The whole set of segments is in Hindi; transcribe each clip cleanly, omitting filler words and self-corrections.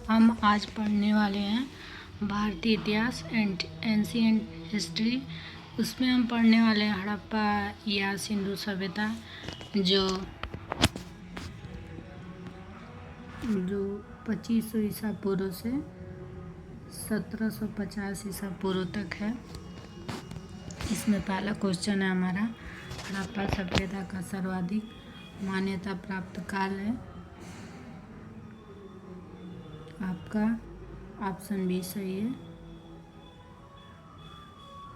हम आज पढ़ने वाले हैं भारतीय इतिहास एंड एंशिएंट हिस्ट्री। उसमें हम पढ़ने वाले हैं हड़प्पा या सिंधु सभ्यता जो 2500 ईसा पूर्व से 1750 ईसा पूर्व तक है। इसमें पहला क्वेश्चन है हमारा, हड़प्पा सभ्यता का सर्वाधिक मान्यता प्राप्त काल है आपका ऑप्शन बी सही है।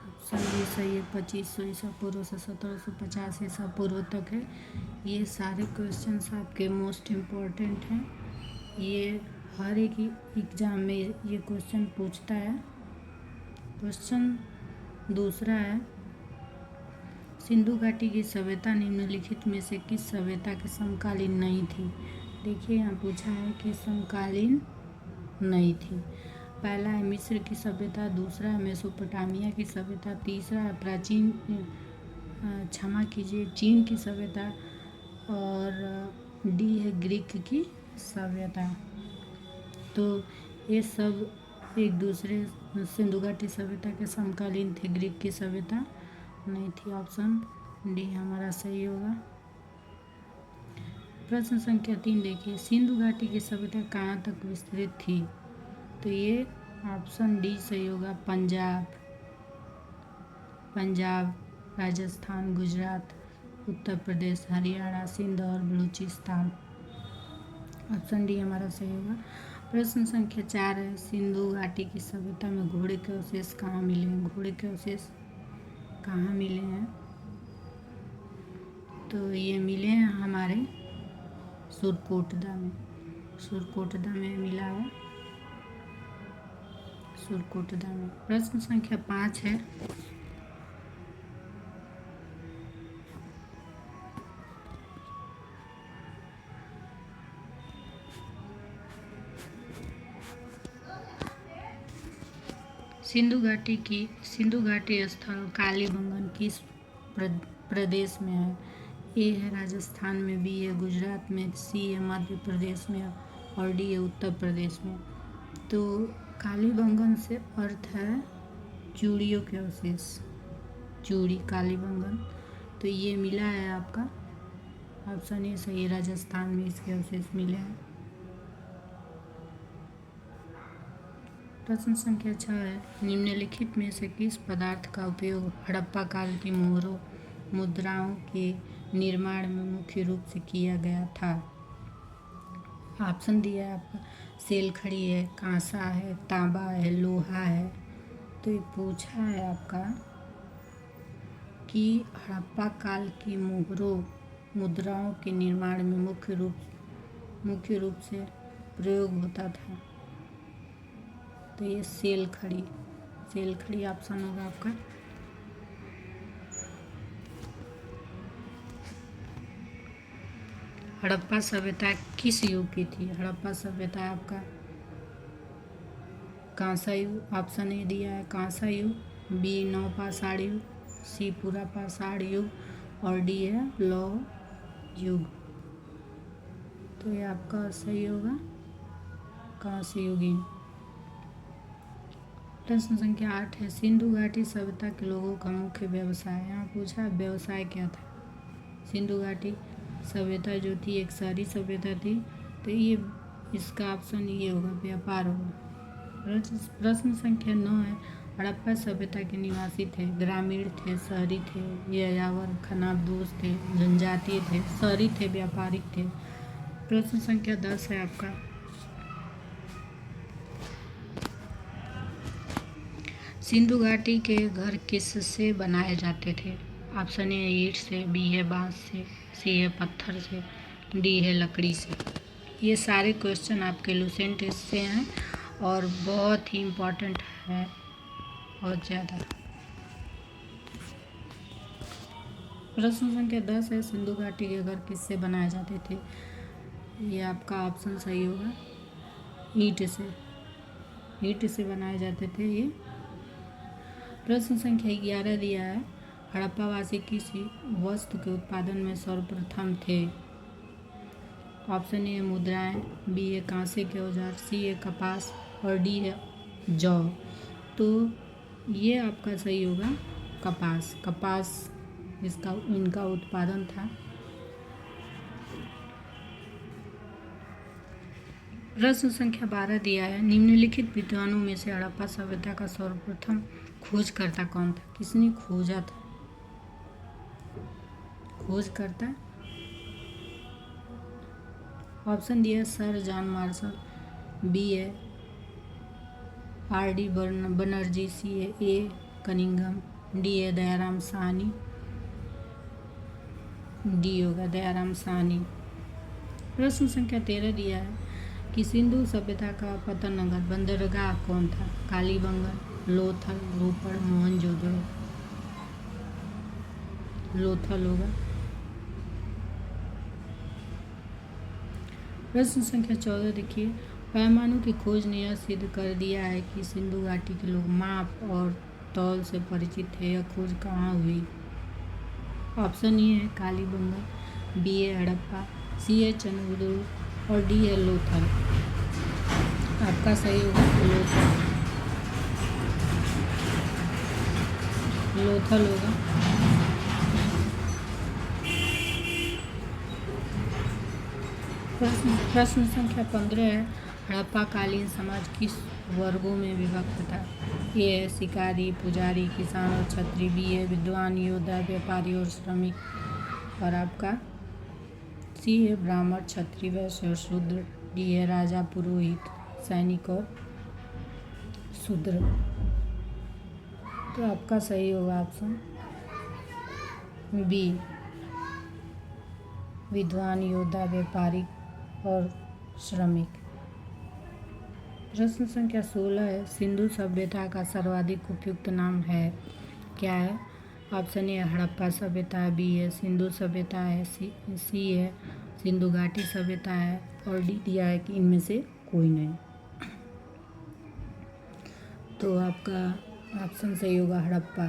ऑप्शन बी सही है। 2500 ईसा पूर्व से 1750 ईसा पूर्व तक है। ये सारे क्वेश्चंस आपके मोस्ट इम्पोर्टेंट हैं। ये हर एक एग्जाम में ये क्वेश्चन पूछता है। क्वेश्चन दूसरा है, सिंधु घाटी की सभ्यता निम्नलिखित में से किस सभ्यता के समकालीन नहीं थी। देखिए यहाँ पूछा है कि समकालीन नहीं थी। पहला है मिस्र की सभ्यता, दूसरा है मेसोपोटामिया की सभ्यता, तीसरा है चीन की सभ्यता और डी है ग्रीक की सभ्यता। तो ये सब एक दूसरे सिंधु घाटी सभ्यता के समकालीन थे, ग्रीक की सभ्यता नहीं थी। ऑप्शन डी हमारा सही होगा। प्रश्न संख्या 3 देखिए, सिंधु घाटी की सभ्यता कहाँ तक विस्तृत थी। तो ये ऑप्शन डी सही होगा। पंजाब, राजस्थान, गुजरात, उत्तर प्रदेश, हरियाणा, सिंध और बलूचिस्तान। ऑप्शन डी हमारा सही होगा। प्रश्न संख्या 4 है, सिंधु घाटी की सभ्यता में घोड़े के अवशेष कहाँ मिले हैं। घोड़े के अवशेष कहाँ मिले हैं। तो ये मिले हैं हमारे सुरकोटदा में मिला है, सुरकोटदा में। प्रश्न संख्या 5 है, सिंधु घाटी स्थल कालीबंगन किस प्रदेश में है। ए है राजस्थान में, बी है गुजरात में, सी है मध्य प्रदेश में और डी है उत्तर प्रदेश में। तो कालीबंगन से अर्थ है चूड़ियों के अवशेष, चूड़ी कालीबंगन। तो ये मिला है आपका ऑप्शन ए सही है, राजस्थान में इसके अवशेष मिले हैं। प्रश्न संख्या 6 है, निम्नलिखित में से किस पदार्थ का उपयोग हड़प्पा काल की मोहरों मुद्राओं के निर्माण में मुख्य रूप से किया गया था। ऑप्शन दिया है आपका, सेल खड़ी है, कांसा है, तांबा है, लोहा है। तो ये पूछा है आपका कि हड़प्पा काल की मोहरों मुद्राओं के निर्माण में मुख्य रूप से प्रयोग होता था। तो ये सेल खड़ी ऑप्शन होगा आपका। हड़प्पा सभ्यता किस युग की थी। हड़प्पा सभ्यता आपका कांसा युग, ऑप्शन ए दिया है कांसा युग, बी नवपाषाण युग, सी पूरा पाषाण युग और डी है लौह युग। तो ये आपका सही होगा कांस्य युगीन। प्रश्न संख्या 8 है, सिंधु घाटी सभ्यता के लोगों का मुख्य व्यवसाय। यहाँ पूछा व्यवसाय क्या था। सिंधु घाटी सभ्यता जो थी एक शहरी सभ्यता थी, तो ये इसका ऑप्शन ये होगा, व्यापार होगा। प्रश्न संख्या 9 है, हड़प्पा सभ्यता के निवासी थे, ग्रामीण थे, शहरी थे, यायावर, खनाबदोश थे, जनजातीय थे, शहरी थे, व्यापारिक थे। प्रश्न संख्या 10 है आपका, सिंधु घाटी के घर किससे बनाए जाते थे। ऑप्शन ए ईंट से, बी है बांस से, सी है पत्थर से, डी है लकड़ी से। ये सारे क्वेश्चन आपके लूसेंट से हैं और बहुत ही इम्पोर्टेंट है, बहुत ज़्यादा। प्रश्न संख्या 10 है, सिंधु घाटी के घर किससे बनाए जाते थे। ये आपका ऑप्शन सही होगा, ईंट से बनाए जाते थे ये। प्रश्न संख्या 11 दिया है, हड़प्पावासी किस वस्तु के उत्पादन में सर्वप्रथम थे। ऑप्शन ए है मुद्राएं, बी है कांसे के औजार, सी है कपास और डी है जौ। तो ये आपका सही होगा कपास। कपास इनका उत्पादन था। प्रश्न संख्या 12 दिया है, निम्नलिखित विद्वानों में से हड़प्पा सभ्यता का सर्वप्रथम खोजकर्ता कौन था? किसने खोजा था? खोजकर्ता ऑप्शन दिया सर जॉन मार्शल, बी है आर.डी. बनर्जी, सी है ए कनिंघम, डी है दयाराम साहनी। डी होगा दयाराम साहनी। प्रश्न संख्या 13 दिया है कि सिंधु सभ्यता का पतन नगर बंदरगाह कौन था? कालीबंगन, लोथल, रोपड़, मोहनजोदड़ो। लोथल होगा। प्रश्न संख्या 14 देखिए, पैमानों की खोज ने यह सिद्ध कर दिया है कि सिंधु घाटी के लोग माप और तौल से परिचित थे। यह खोज कहाँ हुई? ऑप्शन ए है कालीबंगन, बी है हड़प्पा, सी है चंद्रगुप्त और डी है लोथल। आपका सही होगा लोथल। लोथल होगा। प्रश्न संख्या 15 है, हड़प्पा कालीन समाज किस वर्गों में विभक्त था? ए है शिकारी, पुजारी, किसान और छत्री, बी है विद्वान, योद्धा, व्यापारी और श्रमिक और आपका सी है ब्राह्मण, क्षत्रिय, वैश्य और शूद्र, डी है राजा, पुरोहित, सैनिक और शूद्र। तो आपका सही होगा ऑप्शन बी, विद्वान, योद्धा, व्यापारी और श्रमिक। प्रश्न संख्या 16 है, सिंधु सभ्यता का सर्वाधिक उपयुक्त नाम है? क्या है? ऑप्शन ए हड़प्पा सभ्यता है, बी है सिंधु सभ्यता है, सी है सिंधु घाटी सभ्यता है और डी दिया है कि इनमें से कोई नहीं। तो आपका ऑप्शन सही होगा हड़प्पा।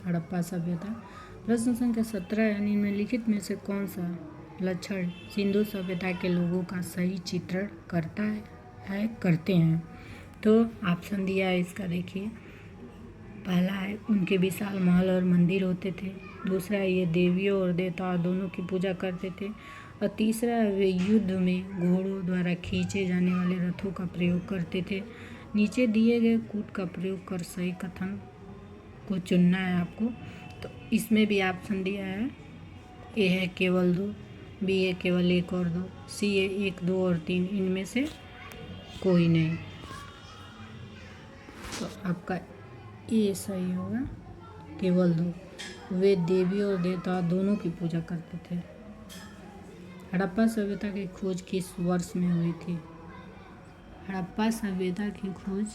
हड़प्पा सभ्यता। प्रश्न संख्या 17 है, निम्नलिखित में से कौन सा लक्षण सिंधु सभ्यता के लोगों का सही चित्रण करता है करते हैं? तो ऑप्शन दिया है इसका देखिए, पहला है उनके विशाल महल और मंदिर होते थे, दूसरा है ये देवियों और देवताओं दोनों की पूजा करते थे और तीसरा है वे युद्ध में घोड़ों द्वारा खींचे जाने वाले रथों का प्रयोग करते थे। नीचे दिए गए कूट का प्रयोग कर सही कथन को चुनना है आपको। तो इसमें भी ऑप्शन दिया है, ए है केवल 2, बी है केवल 1 और 2, सी है 1, 2 और 3, इनमें से कोई नहीं। तो आपका ए सही होगा, केवल 2। वे देवी और देवता दोनों की पूजा करते थे। हड़प्पा सभ्यता की खोज किस वर्ष में हुई थी? हड़प्पा सभ्यता की खोज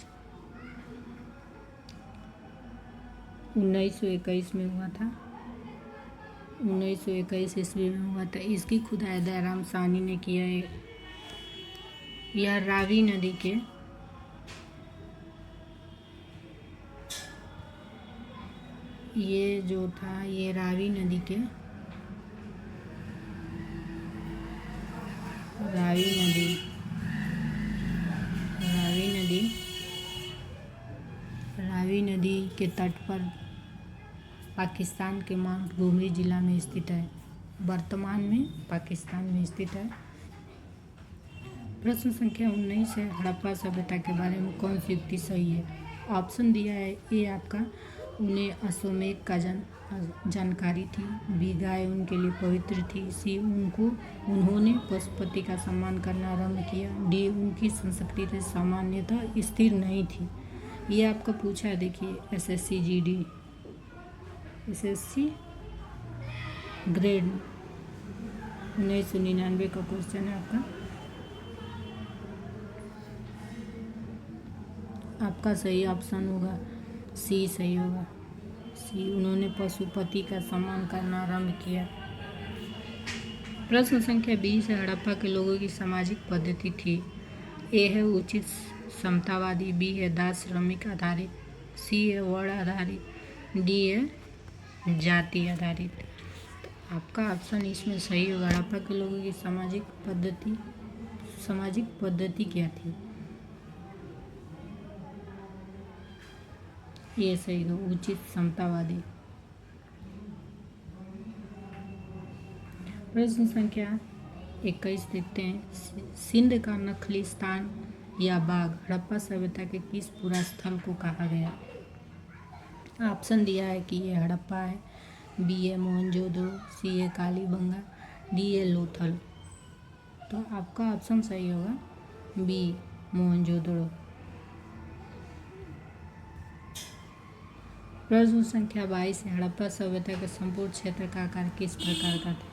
1921 में हुआ था। 1921 ईस्वी में हुआ था। इसकी खुदाई दयाराम साहनी ने किया है। यह रावी नदी के ये जो था ये रावी नदी के रावी नदी के तट पर पाकिस्तान के माउंट गोमरी जिला में स्थित है। वर्तमान में पाकिस्तान में स्थित है। प्रश्न संख्या 19 है, हड़प्पा सभ्यता के बारे में कौन सी युक्ति सही है? ऑप्शन दिया है, ए आपका उन्हें अश्वमेध का जानकारी थी, बी गाय उनके लिए पवित्र थी, सी उन्होंने पशुपति का सम्मान करना आरंभ किया, डी उनकी संस्कृति सामान्यतः स्थिर नहीं थी। ये आपका पूछा है देखिए SSC GD SSC ग्रेड 1999 का क्वेश्चन है आपका सही ऑप्शन होगा सी सही होगा सी, उन्होंने पशुपति का सम्मान करना आरंभ किया। प्रश्न संख्या 20 है, हड़प्पा के लोगों की सामाजिक पद्धति थी। ए है उचित समतावादी, बी है दास श्रमिक आधारित, सी है वर्ण आधारित, डी है जाति आधारित। आपका ऑप्शन इसमें सही होगा। हड़प्पा के लोगों की सामाजिक पद्धति क्या थी? ये सही होगा, उचित समतावादी। प्रश्न संख्या 21 देखते हैं। सिंध का नखलिस्तान या बाग हड़प्पा सभ्यता के किस पूरा स्थल को कहा गया? ऑप्शन दिया है कि ये हड़प्पा है, बी है मोहनजोदड़ो, सी है कालीबंगा, डी है लोथल। तो आपका ऑप्शन सही होगा बी मोहनजोदड़ो। प्रश्न संख्या 22 है। हड़प्पा सभ्यता के संपूर्ण क्षेत्र का आकार किस प्रकार का था?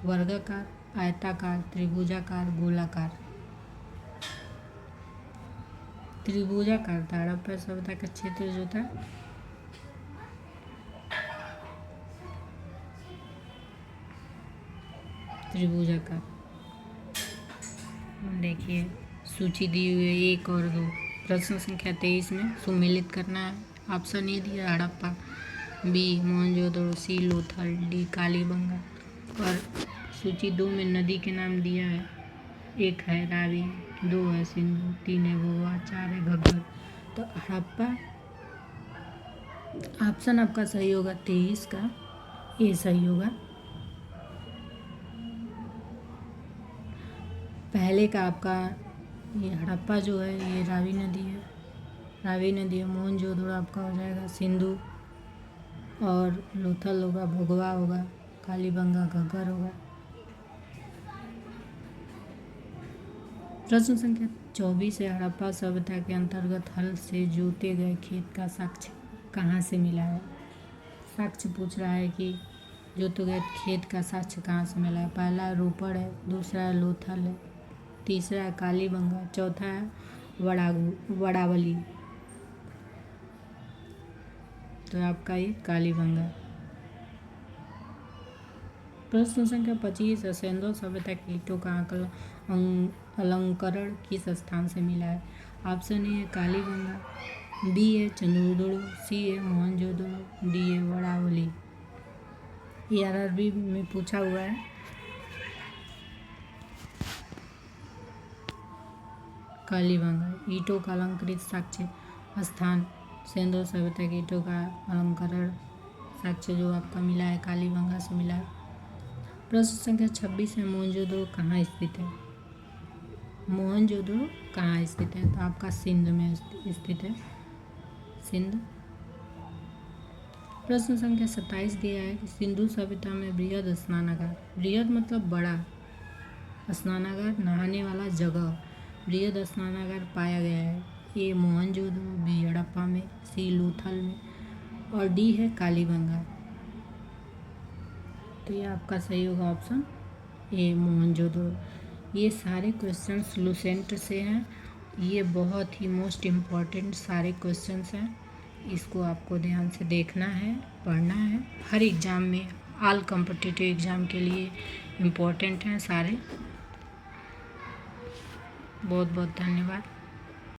वर्गाकार, आयताकार, त्रिभुजाकार, गोलाकार। त्रिभुजाकार था हड़प्पा सभ्यता का क्षेत्र जो था। त्रिभुजाकार। देखिए सूची दी हुई है 1 और 2। प्रश्न संख्या 23 में सुमेलित करना है। ऑप्शन ए दिया हड़प्पा, बी मोहनजोदड़ो, सी लोथल, डी कालीबंगा। और सूची 2 में नदी के नाम दिया है। 1 है रावी, 2 है सिंधु, 3 है भोवा, 4 है घग्गर। तो हड़प्पा ऑप्शन आपका सही होगा 23 का, ये सही होगा। पहले का आपका ये हड़प्पा जो है ये रावी नदी है। मोहनजोदड़ो आपका हो जाएगा सिंधु, और लोथल होगा भोगवा होगा, कालीबंगा घग्गर होगा। प्रश्न संख्या 24 है। हड़प्पा सभ्यता के अंतर्गत हल से जोते गए खेत का साक्ष्य कहाँ से मिला है? साक्ष्य पूछ रहा है कि जोते गए खेत का साक्ष्य कहाँ से मिला है। पहला रोपड़ है, दूसरा है लोथल है, तीसरा है कालीबंगा, चौथा है वड़ावली। तो आपका ये कालीबंगा। प्रश्न संख्या 25 है। सेंधो सभ्यता के ईंटों का अलंकरण किस स्थान से मिला है? ऑप्शन ए है कालीबंगा, बी है चंद्रदुर्ग, सी है मोहनजोदड़ो, डी है वड़ावली। ये आरआरबी में पूछा हुआ है। कालीबंगा ईंटों का अलंकृत साक्ष्य स्थान, सेंधो सभ्यता के ईंटों का अलंकरण साक्ष्य जो आपका मिला है कालीबंगा से मिला है। प्रश्न संख्या 26 है। मोहनजोदड़ो कहाँ स्थित है? मोहनजोदड़ो कहाँ स्थित है? तो आपका सिंध में स्थित है, सिंध। प्रश्न संख्या 27 दिया है कि सिंधु सभ्यता में बृहद स्नानागार, बृहद मतलब बड़ा, स्नानागार नहाने वाला जगह, बृहद स्नानागार पाया गया है। ए मोहनजोदड़ो, बी हड़प्पा में, सी लोथल में, और डी है कालीबंगा। तो ये आपका सही होगा ऑप्शन ए मोहनजोदड़ो। ये सारे क्वेश्चंस लुसेंट से हैं। ये बहुत ही मोस्ट इम्पॉर्टेंट सारे क्वेश्चंस हैं। इसको आपको ध्यान से देखना है, पढ़ना है। हर एग्ज़ाम में, ऑल कॉम्पिटिटिव एग्ज़ाम के लिए इम्पॉर्टेंट हैं सारे। बहुत बहुत धन्यवाद।